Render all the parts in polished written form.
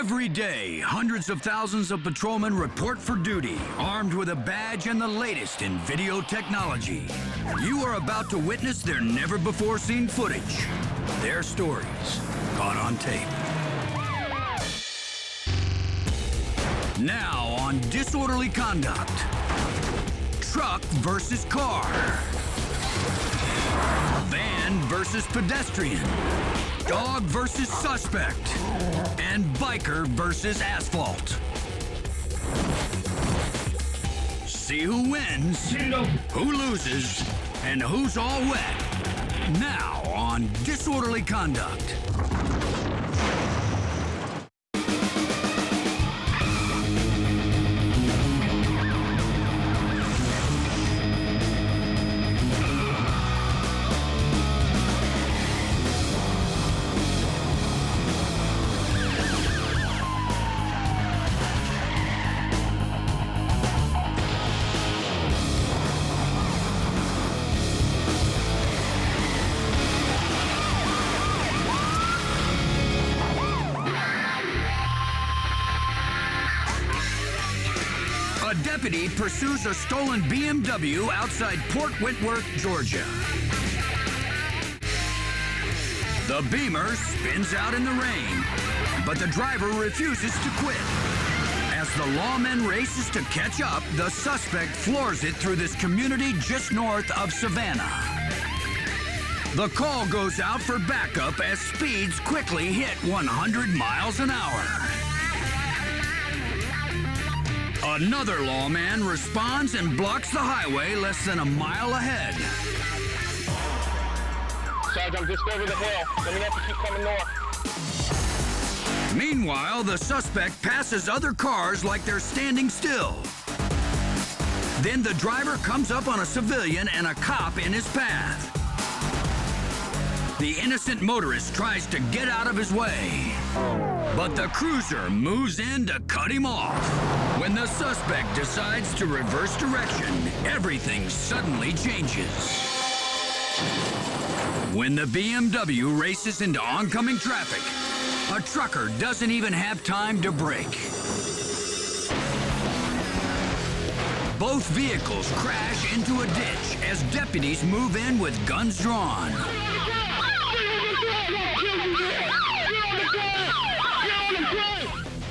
Every day, hundreds of thousands of patrolmen report for duty, armed with a badge and the latest in video technology. You are about to witness their never-before-seen footage. Their stories, caught on tape. Now on Disorderly Conduct. Truck versus car. Van versus pedestrian. Dog versus suspect. And biker versus asphalt. See who wins, who loses, and who's all wet. Now on Disorderly Conduct. A deputy pursues a stolen BMW outside Port Wentworth, Georgia. The Beamer spins out in the rain, but the driver refuses to quit. As the lawman races to catch up, the suspect floors it through this community just north of Savannah. The call goes out for backup as speeds quickly hit 100 miles an hour. Another lawman responds and blocks the highway less than a mile ahead. Sergeant, I'm just over the hill. Let me know if you keep coming north. Meanwhile, the suspect passes other cars like they're standing still. Then the driver comes up on a civilian and a cop in his path. The innocent motorist tries to get out of his way, but the cruiser moves in to cut him off. When the suspect decides to reverse direction, everything suddenly changes. When the BMW races into oncoming traffic, a trucker doesn't even have time to brake. Both vehicles crash into a ditch as deputies move in with guns drawn.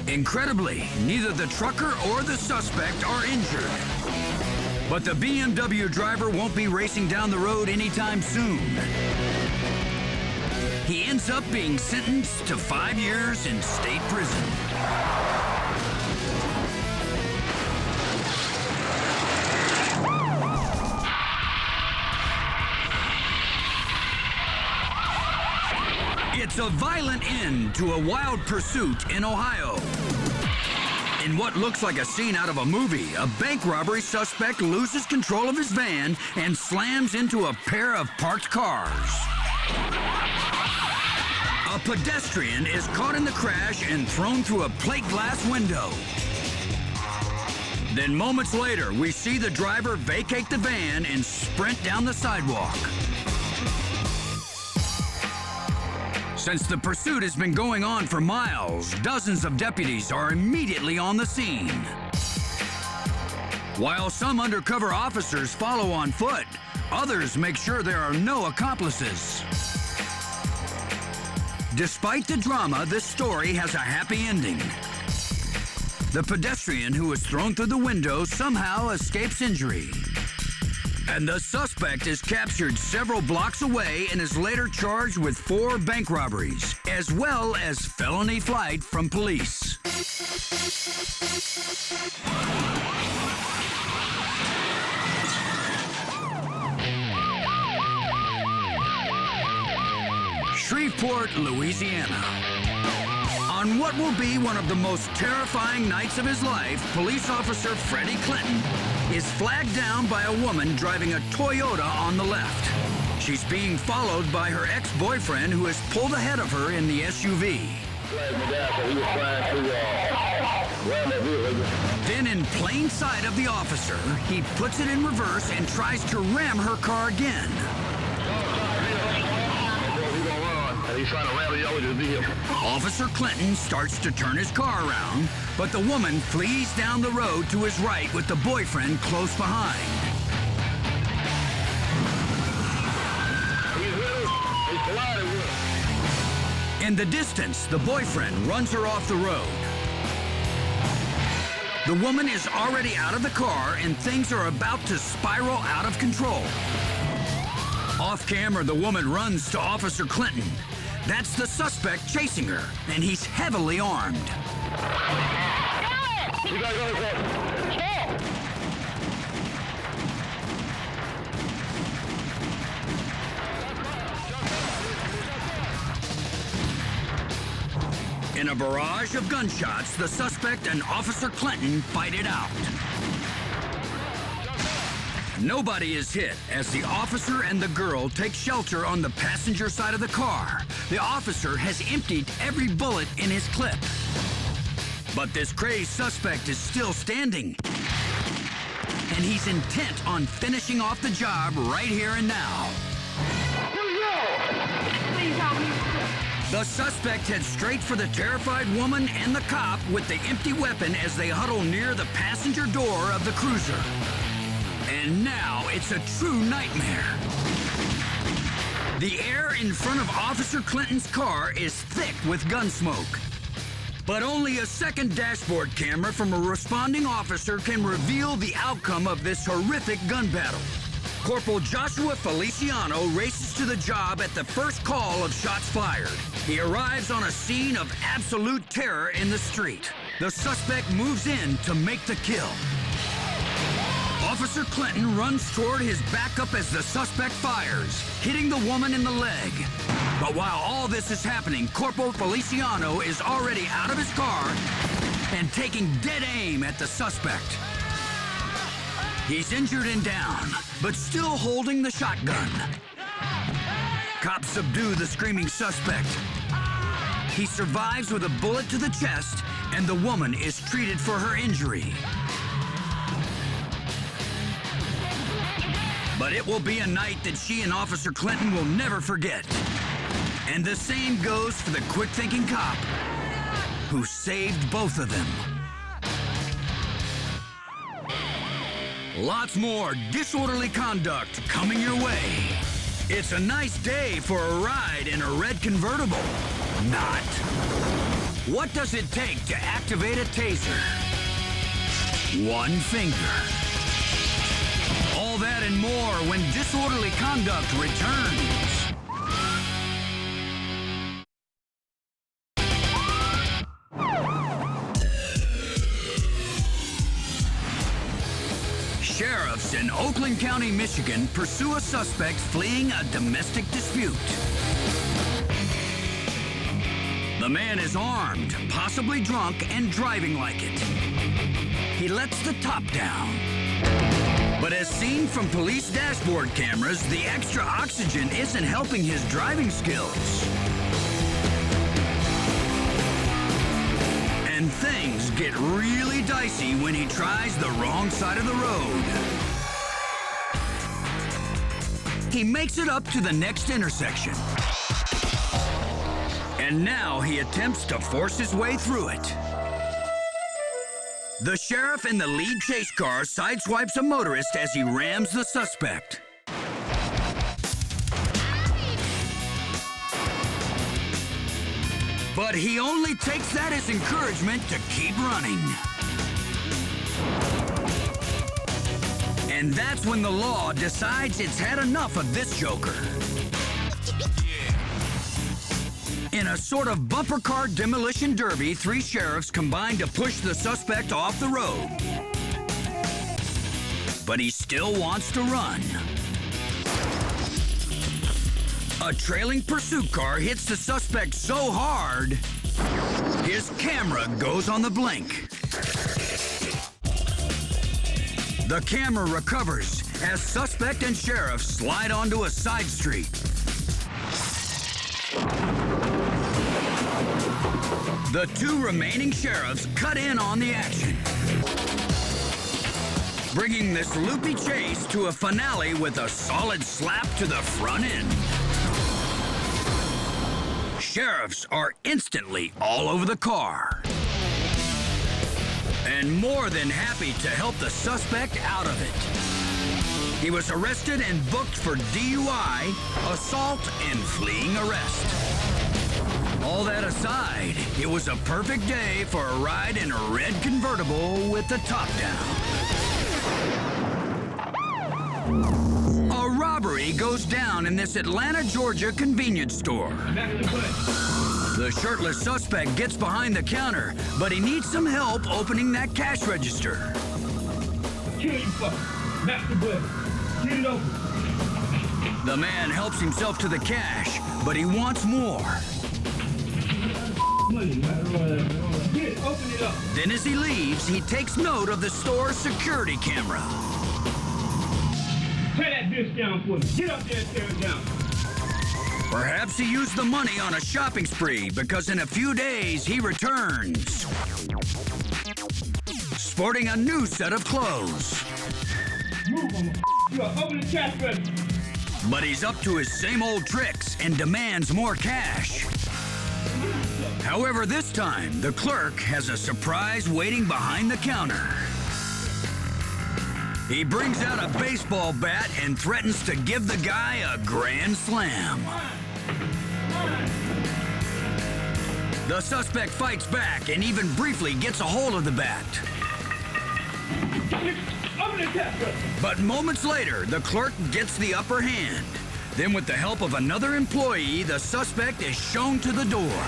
Incredibly, neither the trucker or the suspect are injured. But the BMW driver won't be racing down the road anytime soon. He ends up being sentenced to 5 years in state prison. It's a violent end to a wild pursuit in Ohio. In what looks like a scene out of a movie, a bank robbery suspect loses control of his van and slams into a pair of parked cars. A pedestrian is caught in the crash and thrown through a plate glass window. Then moments later, we see the driver vacate the van and sprint down the sidewalk. Since the pursuit has been going on for miles, dozens of deputies are immediately on the scene. While some undercover officers follow on foot, others make sure there are no accomplices. Despite the drama, this story has a happy ending. The pedestrian who was thrown through the window somehow escapes injury. And the suspect is captured several blocks away and is later charged with 4 bank robberies, as well as felony flight from police. Shreveport, Louisiana. On what will be one of the most terrifying nights of his life, police officer Freddie Clinton is flagged down by a woman driving a Toyota on the left. She's being followed by her ex-boyfriend who has pulled ahead of her in the SUV. Then in plain sight of the officer, he puts it in reverse and tries to ram her car again. He He's trying to rattle y'all with his vehicle. Officer Clinton starts to turn his car around, but the woman flees down the road to his right with the boyfriend close behind. He's with us. He's collided with us. In the distance, the boyfriend runs her off the road. The woman is already out of the car and things are about to spiral out of control. Off camera, the woman runs to Officer Clinton. That's the suspect chasing her, and he's heavily armed. You gotta go this way. Stop! In a barrage of gunshots, the suspect and Officer Clinton fight it out. Nobody is hit as the officer and the girl take shelter on the passenger side of the car. The officer has emptied every bullet in his clip. But this crazed suspect is still standing. And he's intent on finishing off the job right here and now. Please help me. The suspect heads straight for the terrified woman and the cop with the empty weapon as they huddle near the passenger door of the cruiser. And now it's a true nightmare. The air in front of Officer Clinton's car is thick with gun smoke. But only a second dashboard camera from a responding officer can reveal the outcome of this horrific gun battle. Corporal Joshua Feliciano races to the job at the first call of shots fired. He arrives on a scene of absolute terror in the street. The suspect moves in to make the kill. Officer Clinton runs toward his backup as the suspect fires, hitting the woman in the leg. But while all this is happening, Corporal Feliciano is already out of his car and taking dead aim at the suspect. He's injured and down, but still holding the shotgun. Cops subdue the screaming suspect. He survives with a bullet to the chest, and the woman is treated for her injury. But it will be a night that she and Officer Clinton will never forget. And the same goes for the quick-thinking cop who saved both of them. Lots more disorderly conduct coming your way. It's a nice day for a ride in a red convertible. Not. What does it take to activate a taser? One finger. All that and more when disorderly conduct returns. Sheriffs in Oakland County, Michigan pursue a suspect fleeing a domestic dispute. The man is armed, possibly drunk, and driving like it. He lets the top down. But as seen from police dashboard cameras, the extra oxygen isn't helping his driving skills. And things get really dicey when he tries the wrong side of the road. He makes it up to the next intersection. And now he attempts to force his way through it. The sheriff in the lead chase car sideswipes a motorist as he rams the suspect. But he only takes that as encouragement to keep running. And that's when the law decides it's had enough of this joker. In a sort of bumper car demolition derby, 3 sheriffs combine to push the suspect off the road. But he still wants to run. A trailing pursuit car hits the suspect so hard, his camera goes on the blink. The camera recovers as suspect and sheriff slide onto a side street. The 2 remaining sheriffs cut in on the action, bringing this loopy chase to a finale with a solid slap to the front end. Sheriffs are instantly all over the car and more than happy to help the suspect out of it. He was arrested and booked for DUI, assault, and fleeing arrest. All that aside, it was a perfect day for a ride in a red convertible with the top down. A robbery goes down in this Atlanta, Georgia convenience store. The shirtless suspect gets behind the counter, but he needs some help opening that cash register. Kill you fucker. Back the button. Get it open. The man helps himself to the cash, but he wants more. Money, get it, open it up. Then as he leaves, he takes note of the store's security camera. Tear that bitch down for me. Get up there and tear it down. Perhaps he used the money on a shopping spree because in a few days he returns, sporting a new set of clothes. Move on. You are open the cash register. But he's up to his same old tricks and demands more cash. However, this time, the clerk has a surprise waiting behind the counter. He brings out a baseball bat and threatens to give the guy a grand slam. The suspect fights back and even briefly gets a hold of the bat. But moments later, the clerk gets the upper hand. Then with the help of another employee, the suspect is shown to the door.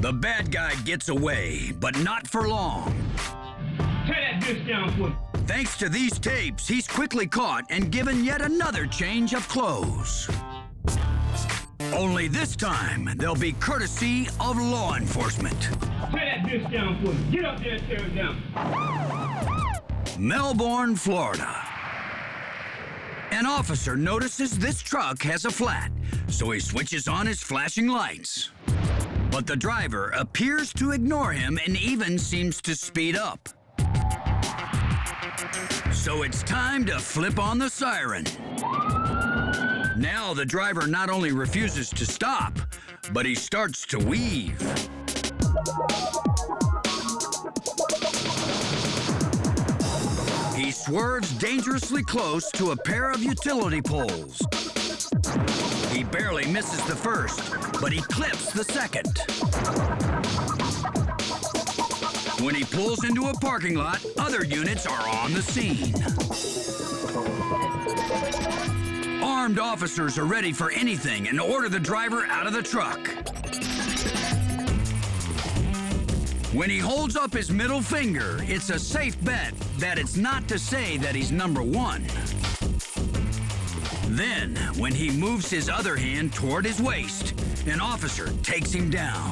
The bad guy gets away, but not for long. Tear that bitch down for me. Thanks to these tapes, he's quickly caught and given yet another change of clothes. Only this time, they'll be courtesy of law enforcement. Tear that bitch down for me. Get up there and tear it down. Melbourne, Florida. An officer notices this truck has a flat, so he switches on his flashing lights. But the driver appears to ignore him and even seems to speed up. So it's time to flip on the siren. Now the driver not only refuses to stop, but he starts to weave. He swerves dangerously close to a pair of utility poles. He barely misses the first, but he clips the second. When he pulls into a parking lot, other units are on the scene. Armed officers are ready for anything and order the driver out of the truck. When he holds up his middle finger, it's a safe bet that it's not to say that he's number one. Then, when he moves his other hand toward his waist, an officer takes him down.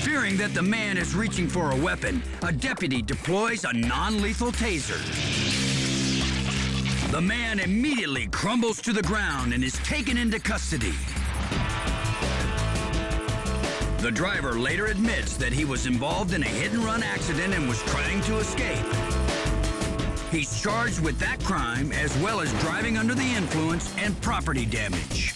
Fearing that the man is reaching for a weapon, a deputy deploys a non-lethal taser. The man immediately crumbles to the ground and is taken into custody. The driver later admits that he was involved in a hit-and-run accident and was trying to escape. He's charged with that crime as well as driving under the influence and property damage.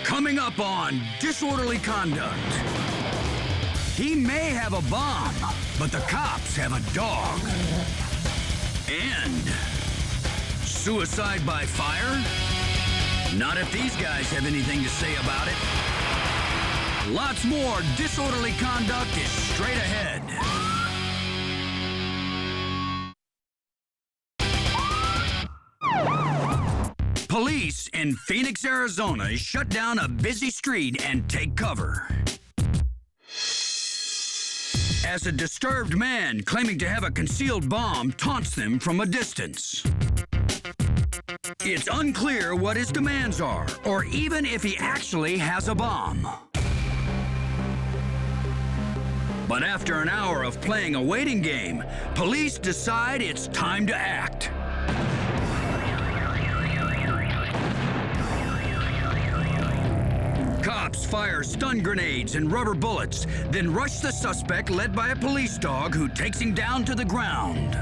Coming up on disorderly conduct. He may have a bomb, but the cops have a dog. And suicide by fire? Not if these guys have anything to say about it. Lots more disorderly conduct is straight ahead. Police in Phoenix, Arizona shut down a busy street and take cover. As a disturbed man claiming to have a concealed bomb taunts them from a distance. It's unclear what his demands are, or even if he actually has a bomb. But after an hour of playing a waiting game, police decide it's time to act. Cops fire stun grenades and rubber bullets, then rush the suspect led by a police dog who takes him down to the ground.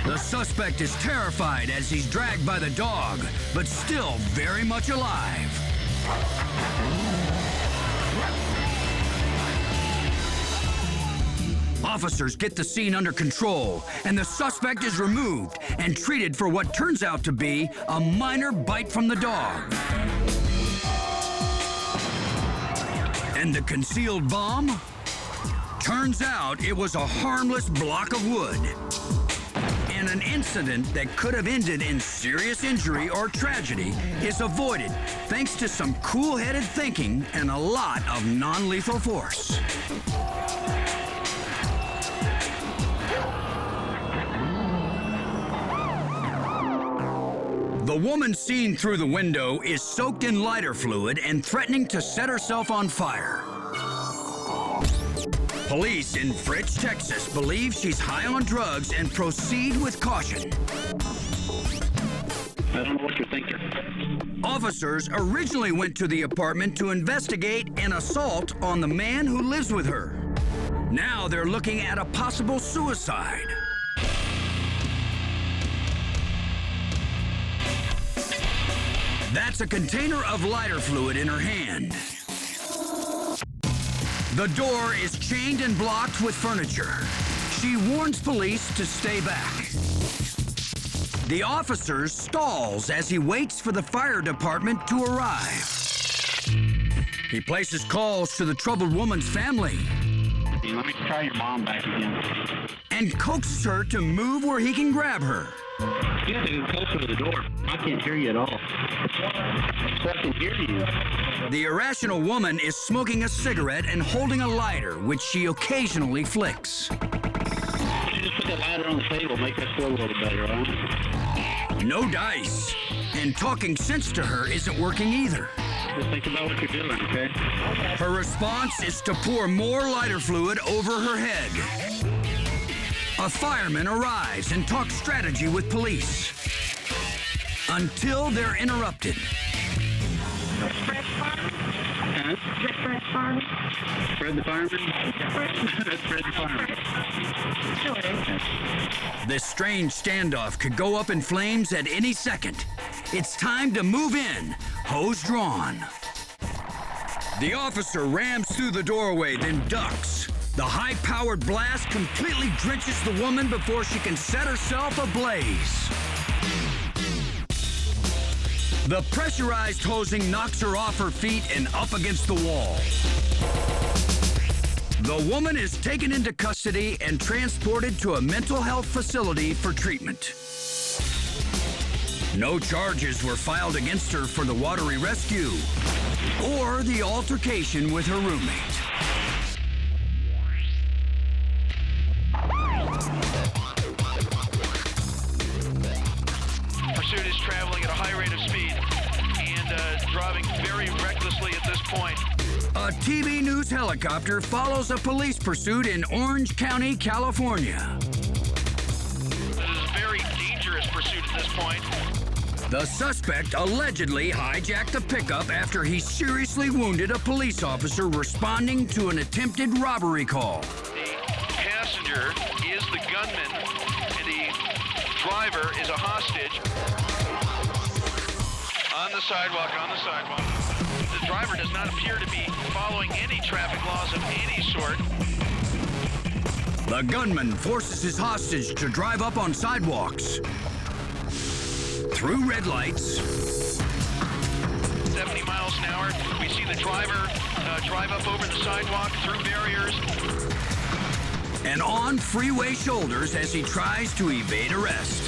The suspect is terrified as he's dragged by the dog, but still very much alive. Officers get the scene under control, and the suspect is removed and treated for what turns out to be a minor bite from the dog. And the concealed bomb? Turns out it was a harmless block of wood. And an incident that could have ended in serious injury or tragedy is avoided thanks to some cool-headed thinking and a lot of non-lethal force. The woman seen through the window is soaked in lighter fluid and threatening to set herself on fire. Police in Fritz, Texas believe she's high on drugs and proceed with caution. I don't know what you're thinking. Officers originally went to the apartment to investigate an assault on the man who lives with her. Now they're looking at a possible suicide. That's a container of lighter fluid in her hand. The door is chained and blocked with furniture. She warns police to stay back. The officer stalls as he waits for the fire department to arrive. He places calls to the troubled woman's family. Hey, let me try your mom back again. And coaxes her to move where he can grab her. You have to get closer to the door. I can't hear you at all. So I can hear you. The irrational woman is smoking a cigarette and holding a lighter, which she occasionally flicks. You just put that lighter on the table, make us feel a little better, huh? No dice. And talking sense to her isn't working either. Just think about what you're doing, okay? Her response is to pour more lighter fluid over her head. A fireman arrives and talks strategy with police. Until they're interrupted. Huh? Fred the fireman? That's Fred the fireman. This strange standoff could go up in flames at any second. It's time to move in, hose drawn. The officer rams through the doorway, then ducks. The high-powered blast completely drenches the woman before she can set herself ablaze. The pressurized hosing knocks her off her feet and up against the wall. The woman is taken into custody and transported to a mental health facility for treatment. No charges were filed against her for the watery rescue or the altercation with her roommate. Pursuit is traveling at a high rate of speed and driving very recklessly at this point. A TV news helicopter follows a police pursuit in Orange County, California. This is a very dangerous pursuit at this point. The suspect allegedly hijacked the pickup after he seriously wounded a police officer responding to an attempted robbery call. The passenger is the gunman, and the driver is a hostage. On the sidewalk. The driver does not appear to be following any traffic laws of any sort. The gunman forces his hostage to drive up on sidewalks, through red lights, 70 miles an hour. We see the driver drive up over the sidewalk, through barriers. and on freeway shoulders as he tries to evade arrest.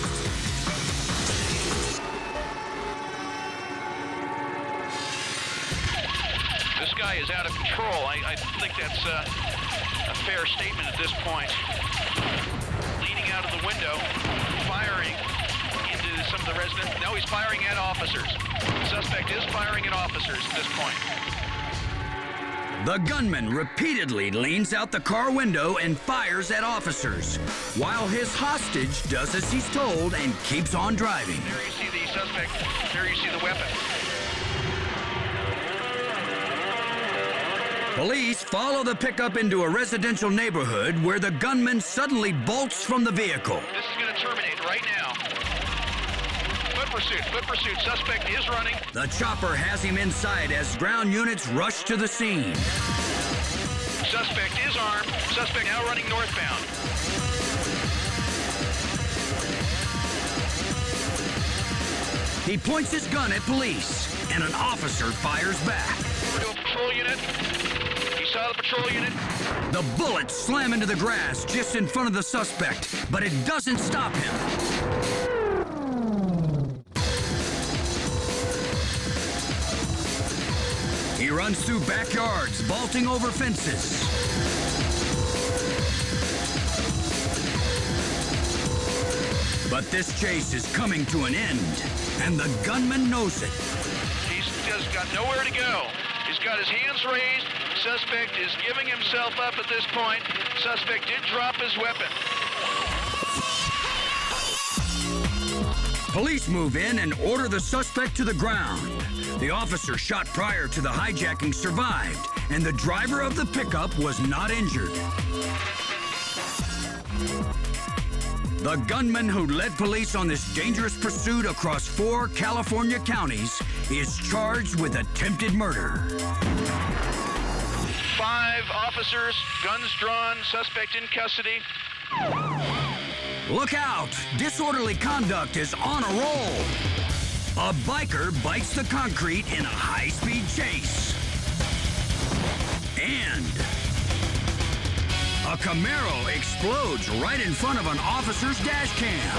This guy is out of control. I think that's a fair statement at this point. Leaning out of the window, firing into some of the residents. Now he's firing at officers. The suspect is firing at officers at this point. The gunman repeatedly leans out the car window and fires at officers, while his hostage does as he's told and keeps on driving. There you see the suspect. There you see the weapon. Police follow the pickup into a residential neighborhood where the gunman suddenly bolts from the vehicle. This is going to terminate right now. Foot pursuit. Suspect is running. The chopper has him inside as ground units rush to the scene. Suspect is armed. Suspect now running northbound. He points his gun at police, and an officer fires back. Over to a patrol unit. He saw the patrol unit. The bullets slam into the grass just in front of the suspect, but it doesn't stop him. He runs through backyards, vaulting over fences. But this chase is coming to an end, and the gunman knows it. He's just got nowhere to go. He's got his hands raised. Suspect is giving himself up at this point. Suspect did drop his weapon. Police move in and order the suspect to the ground. The officer shot prior to the hijacking survived, and the driver of the pickup was not injured. The gunman who led police on this dangerous pursuit across 4 California counties is charged with attempted murder. 5 officers, guns drawn, suspect in custody. Look out! Disorderly conduct is on a roll. A biker bites the concrete in a high-speed chase. And a Camaro explodes right in front of an officer's dash cam.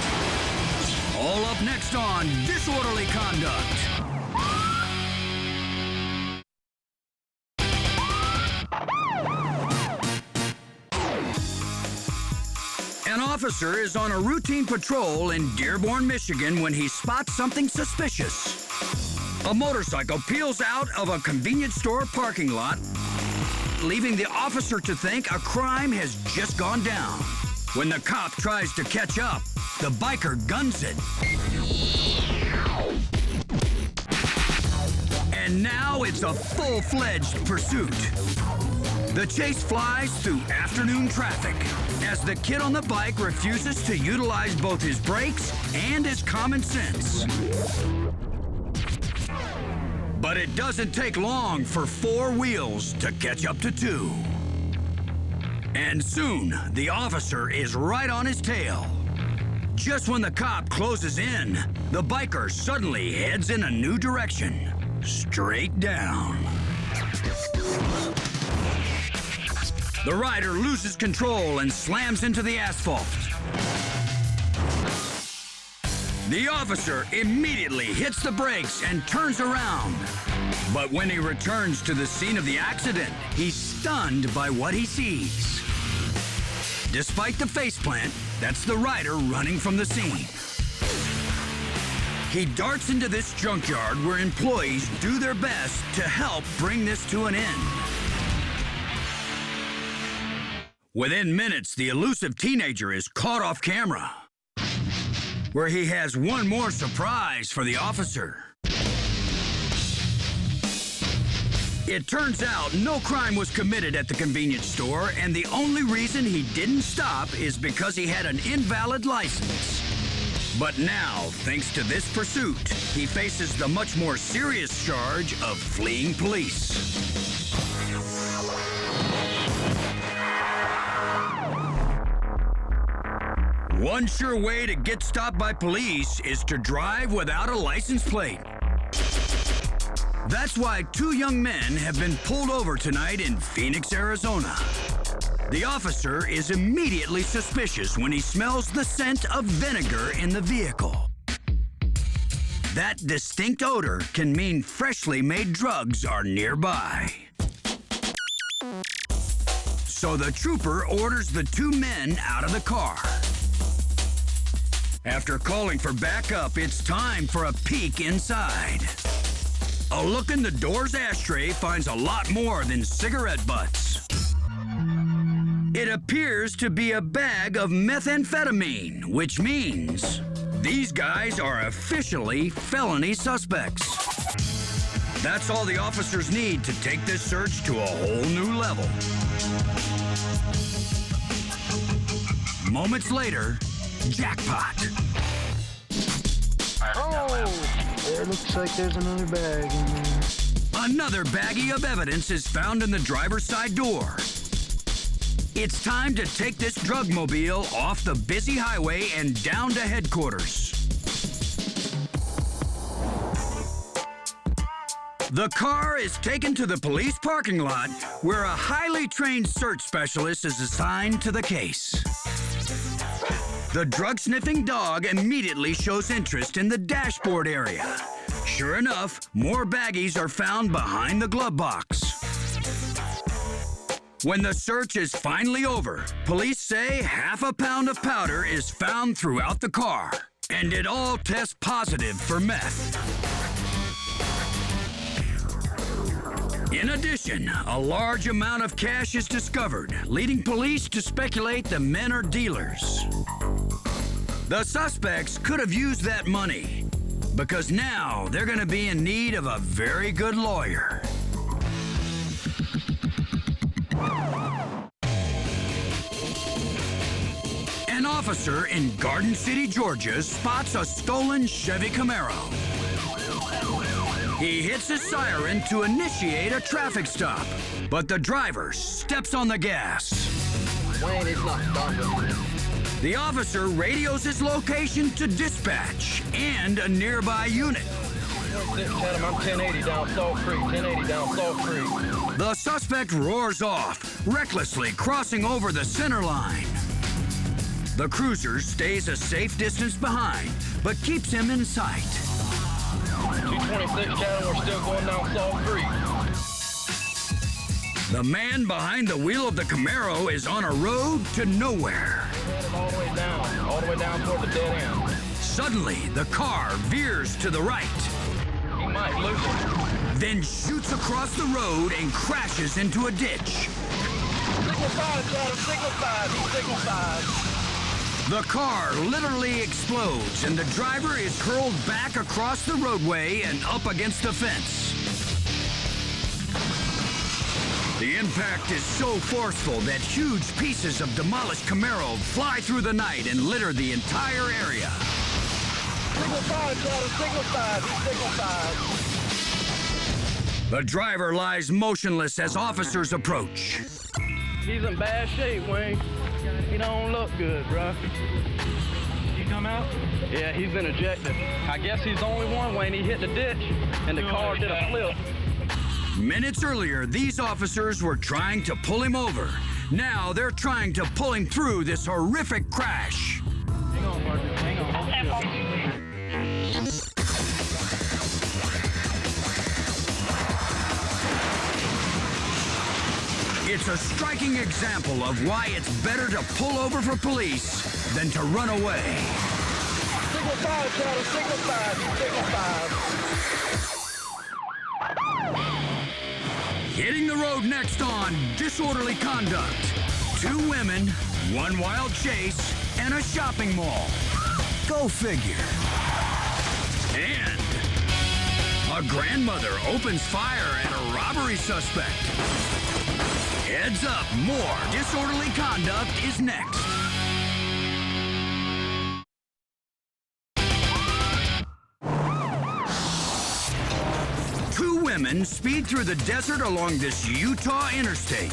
All up next on Disorderly Conduct. An officer is on a routine patrol in Dearborn, Michigan when he spots something suspicious. A motorcycle peels out of a convenience store parking lot, leaving the officer to think a crime has just gone down. When the cop tries to catch up, the biker guns it. And now it's a full-fledged pursuit. The chase flies through afternoon traffic as the kid on the bike refuses to utilize both his brakes and his common sense. But it doesn't take long for 4 wheels to catch up to 2. And soon, the officer is right on his tail. Just when the cop closes in, the biker suddenly heads in a new direction, straight down. The rider loses control and slams into the asphalt. The officer immediately hits the brakes and turns around. But when he returns to the scene of the accident, he's stunned by what he sees. Despite the faceplant, that's the rider running from the scene. He darts into this junkyard where employees do their best to help bring this to an end. Within minutes, the elusive teenager is caught off camera, where he has one more surprise for the officer. It turns out no crime was committed at the convenience store, and the only reason he didn't stop is because he had an invalid license. But now, thanks to this pursuit, he faces the much more serious charge of fleeing police. One sure way to get stopped by police is to drive without a license plate. That's why 2 young men have been pulled over tonight in Phoenix, Arizona. The officer is immediately suspicious when he smells the scent of vinegar in the vehicle. That distinct odor can mean freshly made drugs are nearby. So the trooper orders the 2 men out of the car. After calling for backup, it's time for a peek inside. A look in the door's ashtray finds a lot more than cigarette butts. It appears to be a bag of methamphetamine, which means these guys are officially felony suspects. That's all the officers need to take this search to a whole new level. Moments later, jackpot. Oh, it looks like there's another bag in there. Another baggie of evidence is found in the driver's side door. It's time to take this drug mobile off the busy highway and down to headquarters. The car is taken to the police parking lot where a highly trained search specialist is assigned to the case. The drug-sniffing dog immediately shows interest in the dashboard area. Sure enough, more baggies are found behind the glove box. When the search is finally over, police say half a pound of powder is found throughout the car, and it all tests positive for meth. In addition, a large amount of cash is discovered, leading police to speculate the men are dealers. The suspects could have used that money, because now they're going to be in need of a very good lawyer. An officer in Garden City, Georgia, spots a stolen Chevy Camaro. He hits his siren to initiate a traffic stop, but the driver steps on the gas. Wayne is not stopping. The officer radios his location to dispatch and a nearby unit. Tell him I'm 1080 down Salt Creek, 1080 down Salt Creek. The suspect roars off, recklessly crossing over the center line. The cruiser stays a safe distance behind, but keeps him in sight. 226 Channel, we're still going down Salt Creek. The man behind the wheel of the Camaro is on a road to nowhere. All the way down toward the dead end. Suddenly, the car veers to the right, He might lose it. then shoots across the road and crashes into a ditch. Signal 5, Channel, signal 5, he's signal 5. The car literally explodes, and the driver is hurled back across the roadway and up against a fence. The impact is so forceful that huge pieces of demolished Camaro fly through the night and litter the entire area. Signal 5, Channel, signal 5, he's signal 5. The driver lies motionless as officers approach. He's in bad shape, Wayne. He don't look good, bruh. You come out? Yeah, he's been ejected. I guess he's the only one, Wayne. He hit the ditch, and the car did a flip. Minutes earlier, these officers were trying to pull him over. Now they're trying to pull him through this horrific crash. Hang on, Marcus. Hang on. It's a striking example of why it's better to pull over for police than to run away. Signal 5, Channel, signal 5, he's signal 5. Hitting the road next on disorderly conduct. 2 women, 1 wild chase, and a shopping mall. Go figure. And a grandmother opens fire at a robbery suspect. Heads up, more disorderly conduct is next. Two women speed through the desert along this Utah interstate.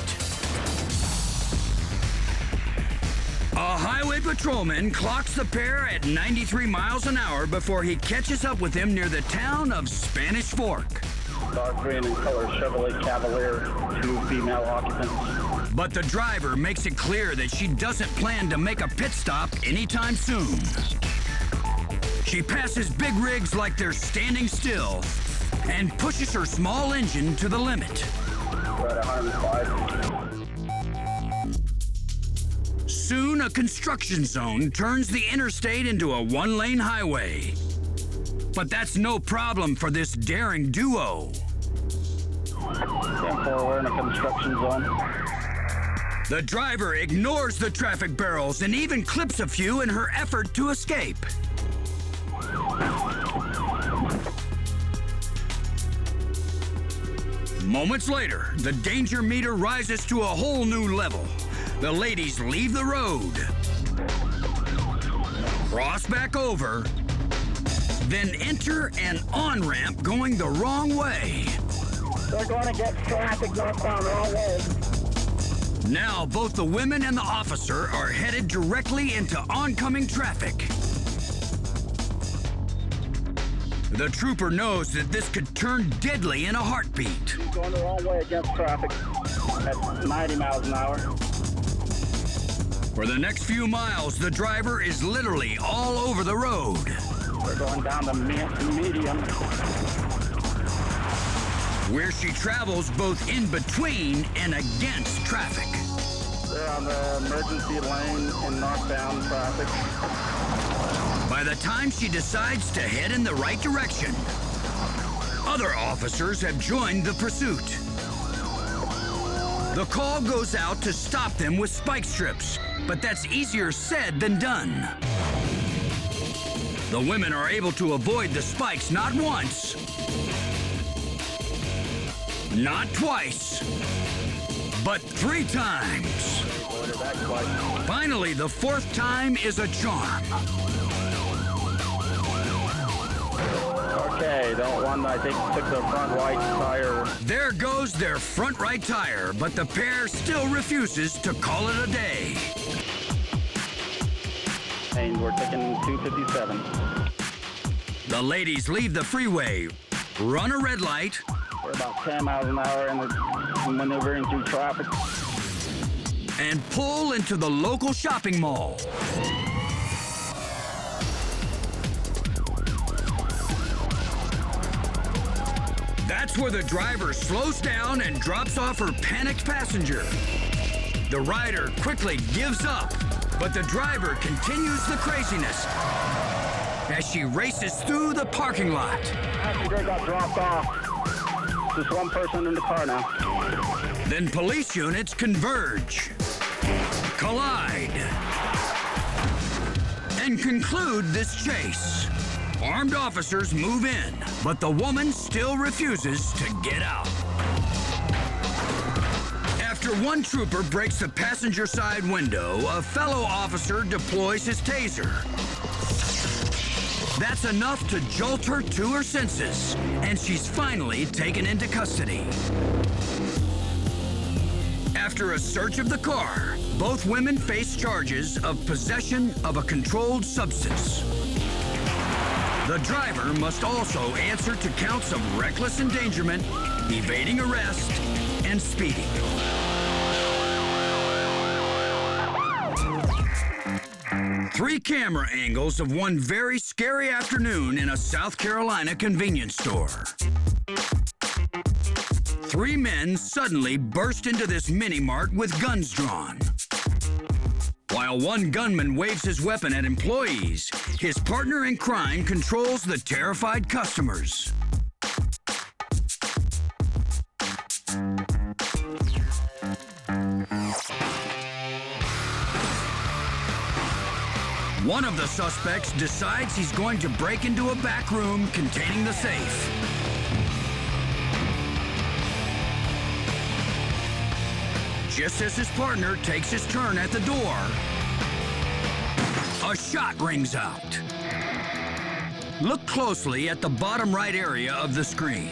A highway patrolman clocks the pair at 93 miles an hour before he catches up with them near the town of Spanish Fork. Dark green in color Chevrolet Cavalier, 2 female occupants. But the driver makes it clear that she doesn't plan to make a pit stop anytime soon. She passes big rigs like they're standing still and pushes her small engine to the limit. We're at 105. Soon, a construction zone turns the interstate into a 1-lane highway. But that's no problem for this daring duo. 10-4, we're in a construction zone. The driver ignores the traffic barrels and even clips a few in her effort to escape. Moments later, the danger meter rises to a whole new level. The ladies leave the road, cross back over, then enter an on-ramp going the wrong way. They're going to get traffic northbound the wrong way. Now, both the women and the officer are headed directly into oncoming traffic. The trooper knows that this could turn deadly in a heartbeat. Going the wrong way against traffic at 90 miles an hour. For the next few miles, the driver is literally all over the road. We're going down the medium. Where she travels both in between and against traffic. They're on the emergency lane in northbound traffic. By the time she decides to head in the right direction, other officers have joined the pursuit. The call goes out to stop them with spike strips, but that's easier said than done. The women are able to avoid the spikes not once, not twice, but 3 times. Finally, the 4th time is a charm. Okay, that one I think took the front right tire. There goes their front right tire, but the pair still refuses to call it a day. And we're taking 257. The ladies leave the freeway, run a red light, We're about 10 miles an hour and we're maneuvering through traffic. and pull into the local shopping mall. That's where the driver slows down and drops off her panicked passenger. The rider quickly gives up, but the driver continues the craziness as she races through the parking lot. Passenger got dropped off. Just one person in the car now. Then police units converge, collide, and conclude this chase. Armed officers move in, but the woman still refuses to get out. After one trooper breaks the passenger side window, a fellow officer deploys his taser. That's enough to jolt her to her senses, and she's finally taken into custody. After a search of the car, both women face charges of possession of a controlled substance. The driver must also answer to counts of reckless endangerment, evading arrest, and speeding. Three camera angles of one very scary afternoon in a South Carolina convenience store. 3 men suddenly burst into this mini-mart with guns drawn. While one gunman waves his weapon at employees, his partner in crime controls the terrified customers. One of the suspects decides he's going to break into a back room containing the safe. Just as his partner takes his turn at the door, a shot rings out. Look closely at the bottom right area of the screen.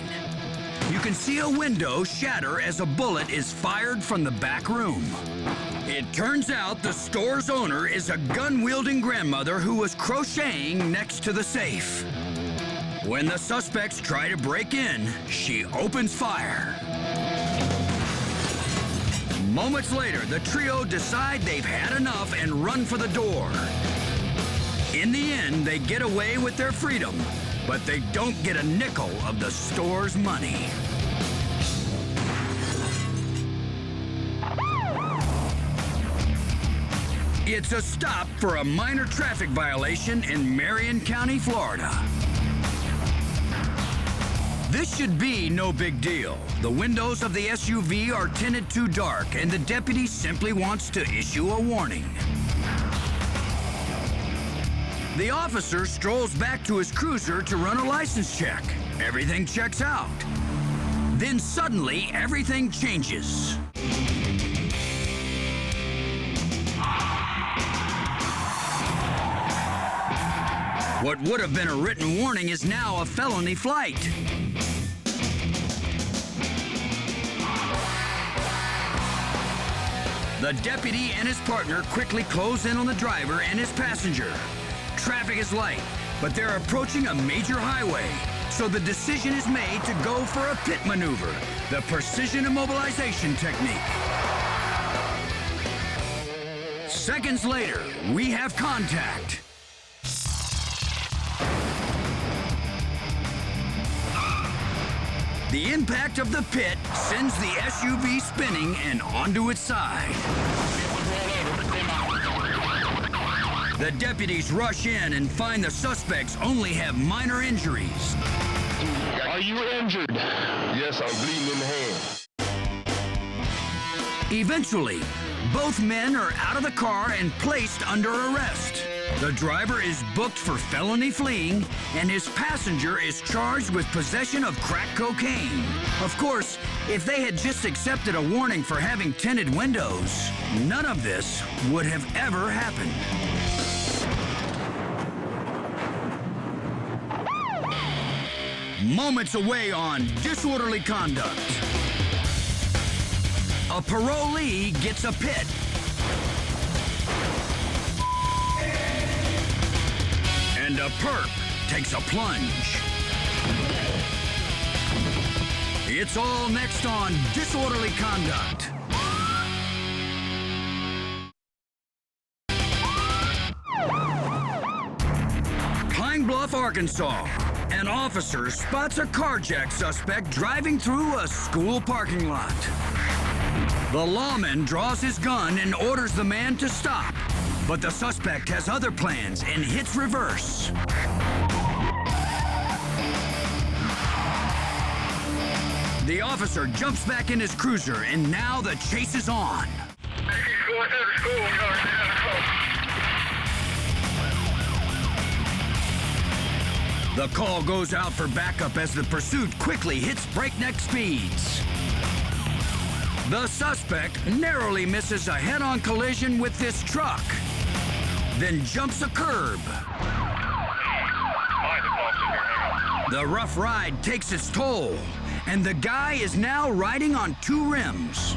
You can see a window shatter as a bullet is fired from the back room. It turns out the store's owner is a gun-wielding grandmother who was crocheting next to the safe. When the suspects try to break in, she opens fire. Moments later, the trio decide they've had enough and run for the door. In the end, they get away with their freedom, but they don't get a nickel of the store's money. It's a stop for a minor traffic violation in Marion County, Florida. This should be no big deal. The windows of the SUV are tinted too dark, and the deputy simply wants to issue a warning. The officer strolls back to his cruiser to run a license check. Everything checks out. Then suddenly, everything changes. What would have been a written warning is now a felony flight. The deputy and his partner quickly close in on the driver and his passenger. Traffic is light, but they're approaching a major highway, so the decision is made to go for a pit maneuver, the precision immobilization technique. Seconds later, we have contact. The impact of the pit sends the SUV spinning and onto its side. The deputies rush in and find the suspects only have minor injuries. Are you injured? Yes, I'm bleeding in the hand. Eventually, both men are out of the car and placed under arrest. The driver is booked for felony fleeing, and his passenger is charged with possession of crack cocaine. Of course, if they had just accepted a warning for having tinted windows, none of this would have ever happened. Moments away on disorderly conduct. A parolee gets a pit. And a perp takes a plunge. It's all next on disorderly conduct. Pine Bluff, Arkansas. An officer spots a carjack suspect driving through a school parking lot. The lawman draws his gun and orders the man to stop. But the suspect has other plans and hits reverse. The officer jumps back in his cruiser, and now the chase is on. The call goes out for backup as the pursuit quickly hits breakneck speeds. The suspect narrowly misses a head-on collision with this truck, then jumps a curb. The rough ride takes its toll, and the guy is now riding on two rims.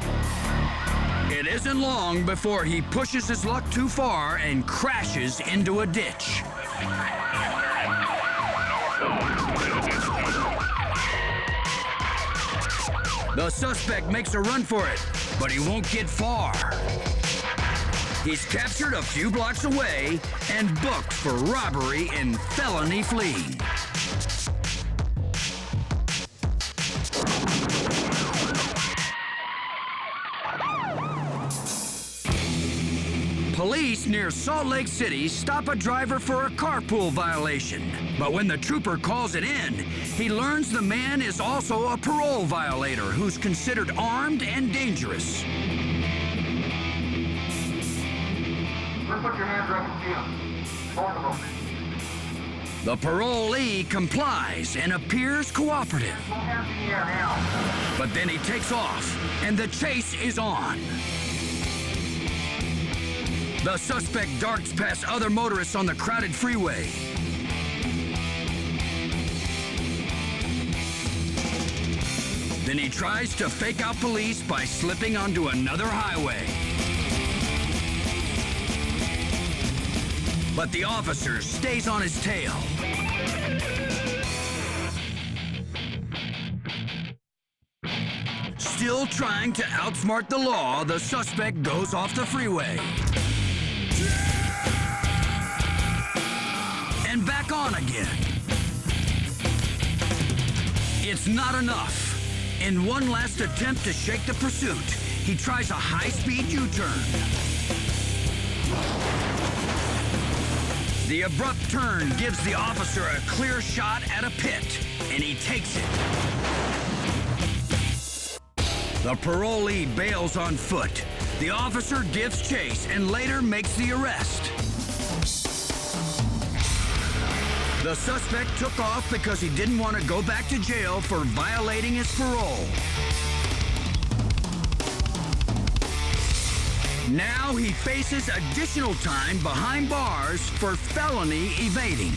It isn't long before he pushes his luck too far and crashes into a ditch. The suspect makes a run for it, but he won't get far. He's captured a few blocks away and booked for robbery and felony fleeing. Police near Salt Lake City stop a driver for a carpool violation. But when the trooper calls it in, he learns the man is also a parole violator who's considered armed and dangerous. Put your hands up and feel. Both of them. The parolee complies and appears cooperative. Both hands in the air now. But then he takes off, and the chase is on. The suspect darts past other motorists on the crowded freeway. Then he tries to fake out police by slipping onto another highway. But the officer stays on his tail. Still trying to outsmart the law, the suspect goes off the freeway. And back on again. It's not enough. In one last attempt to shake the pursuit, he tries a high-speed U-turn. The abrupt turn gives the officer a clear shot at a pit, and he takes it. The parolee bails on foot. The officer gives chase and later makes the arrest. The suspect took off because he didn't want to go back to jail for violating his parole. Now he faces additional time behind bars for felony evading.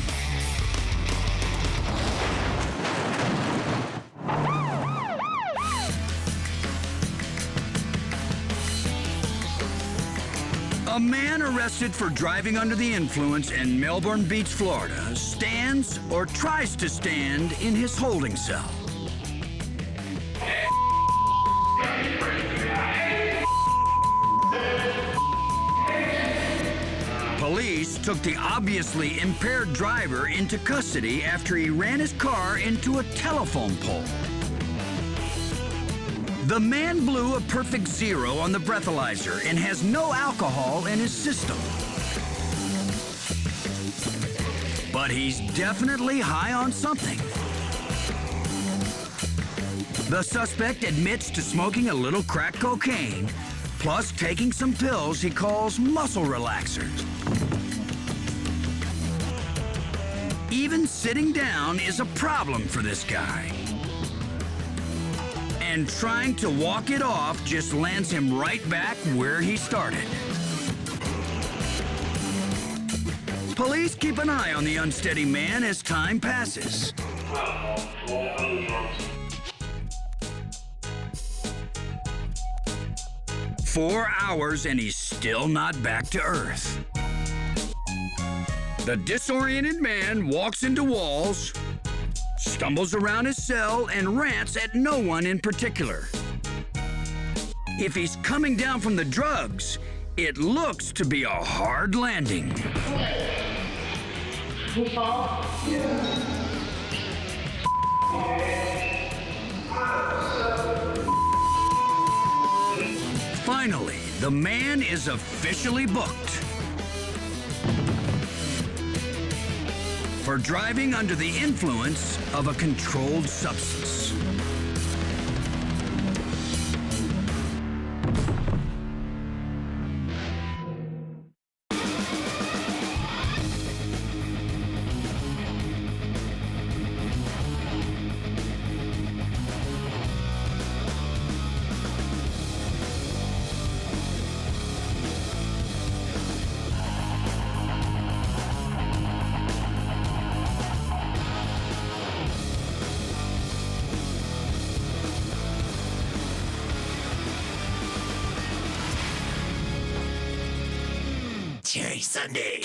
A man arrested for driving under the influence in Melbourne Beach, Florida, stands or tries to stand in his holding cell. Police took the obviously impaired driver into custody after he ran his car into a telephone pole. The man blew a perfect 0 on the breathalyzer and has no alcohol in his system. But he's definitely high on something. The suspect admits to smoking a little crack cocaine, plus taking some pills he calls muscle relaxers. Even sitting down is a problem for this guy. And trying to walk it off just lands him right back where he started. Police keep an eye on the unsteady man as time passes. 4 hours and he's still not back to earth. The disoriented man walks into walls, stumbles around his cell, and rants at no one in particular. If he's coming down from the drugs, it looks to be a hard landing. Finally, the man is officially booked for driving under the influence of a controlled substance. Cherry Sunday.